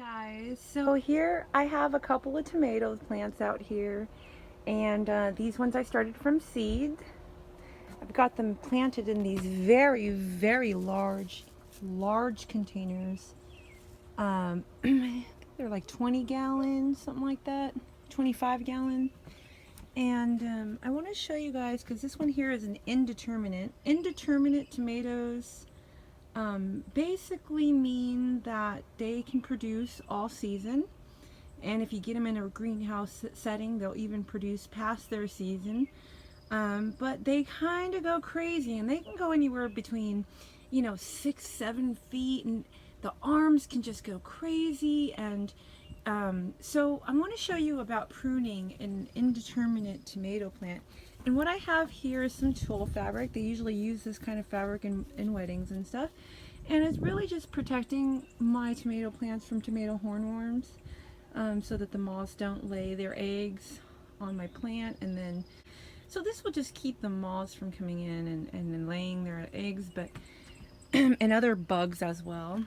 Guys, so here I have a couple of tomato plants out here, and these ones I started from seed. I've got them planted in these very large containers. They're like 20 gallons, something like that, 25 gallon. And I want to show you guys, because this one here is an indeterminate tomatoes. Basically mean that they can produce all season, and if you get them in a greenhouse setting, they'll even produce past their season. But they kind of go crazy, and they can go anywhere between 6-7 feet, and the arms can just go crazy. And so I want to show you about pruning an indeterminate tomato plant. And what I have here is some tulle fabric. They usually use this kind of fabric in weddings and stuff. And it's really just protecting my tomato plants from tomato hornworms, so that the moths don't lay their eggs on my plant. And then, so this will just keep the moths from coming in and laying their eggs, but and other bugs as well.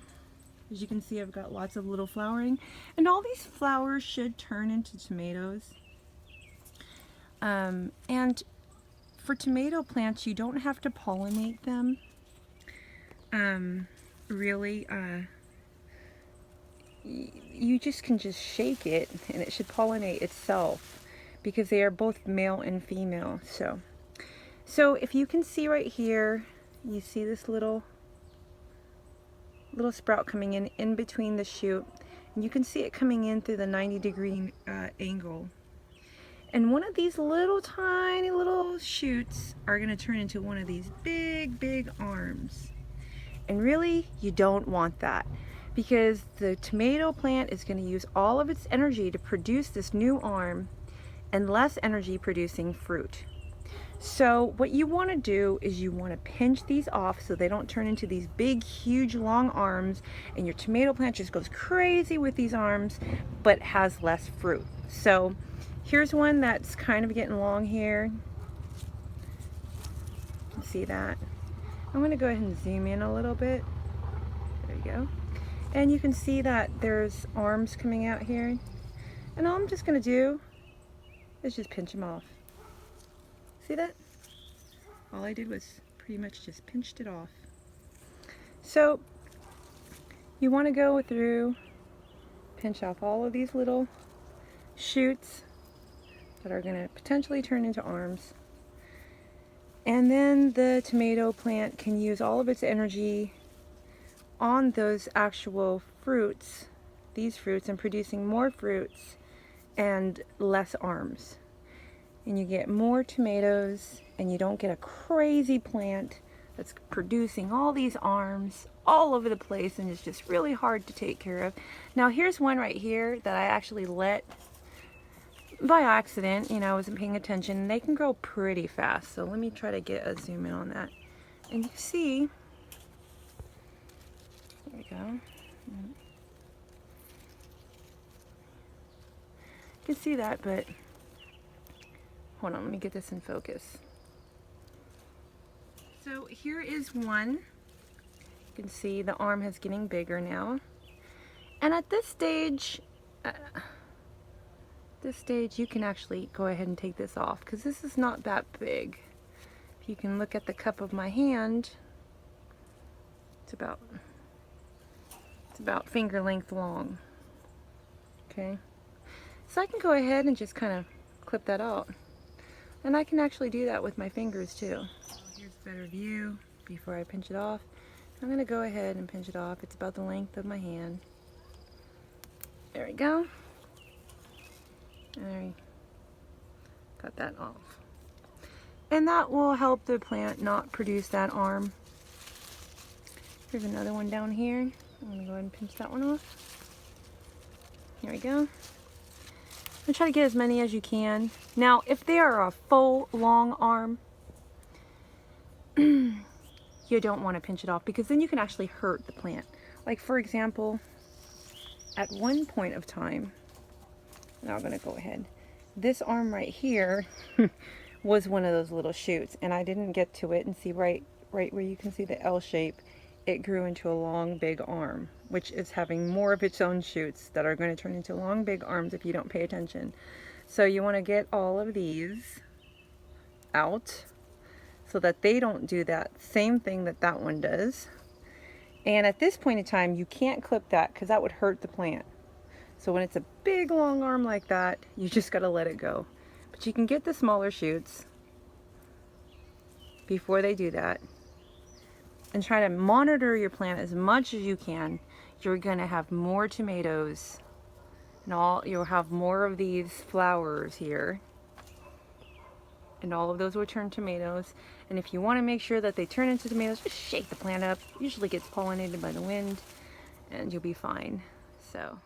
As you can see, I've got lots of little flowering, and all these flowers should turn into tomatoes. And for tomato plants, you don't have to pollinate them. Really, you just can just shake it, and it should pollinate itself, because they are both male and female. So if you can see right here, you see this little sprout coming in between the shoot, and you can see it coming in through the 90-degree angle. And one of these little tiny little shoots are going to turn into one of these big arms. And really, you don't want that, because the tomato plant is going to use all of its energy to produce this new arm and less energy producing fruit. So what you want to do is you want to pinch these off so they don't turn into these big, huge, long arms, and your tomato plant just goes crazy with these arms but has less fruit. So here's one that's kind of getting long here. See that? I'm going to go ahead and zoom in a little bit. There you go. And you can see that there's arms coming out here. And all I'm just going to do is just pinch them off. See that? All I did was pretty much just pinched it off. So you want to go through, pinch off all of these little shoots that are going to potentially turn into arms. And then the tomato plant can use all of its energy on those actual fruits, these fruits, and producing more fruits and less arms. And you get more tomatoes, and you don't get a crazy plant that's producing all these arms all over the place, and it's just really hard to take care of. Now here's one right here that I actually let by accident, I wasn't paying attention. They can grow pretty fast, so let me try to get a zoom in on that. And you see, there we go. You can see that, but hold on, let me get this in focus. So here is one. You can see the arm is getting bigger now. And at this stage, you can actually go ahead and take this off, because this is not that big. If you can look at the cup of my hand, it's about finger length long. Okay, so I can go ahead and just kind of clip that out, and I can actually do that with my fingers too. So here's a better view before I pinch it off. I'm going to go ahead and pinch it off. It's about the length of my hand. There we go. There, got that off. And that will help the plant not produce that arm. Here's another one down here. I'm going to go ahead and pinch that one off. Here we go. And try to get as many as you can. Now, if they are a full long arm, you don't want to pinch it off, because then you can actually hurt the plant. Like, for example, at one point of time, now I'm going to go ahead. This arm right here was one of those little shoots, and I didn't get to it, and see right where you can see the L shape it grew into a long big arm, which is having more of its own shoots that are going to turn into long big arms if you don't pay attention. So you want to get all of these out so that they don't do that same thing that that one does. And at this point in time, you can't clip that because that would hurt the plant. So when it's a big long arm like that, you just got to let it go. But you can get the smaller shoots before they do that and try to monitor your plant as much as you can. You're going to have more tomatoes and you'll have more of these flowers here, and all of those will turn tomatoes. And if you want to make sure that they turn into tomatoes, just shake the plant up. Usually gets pollinated by the wind and you'll be fine. So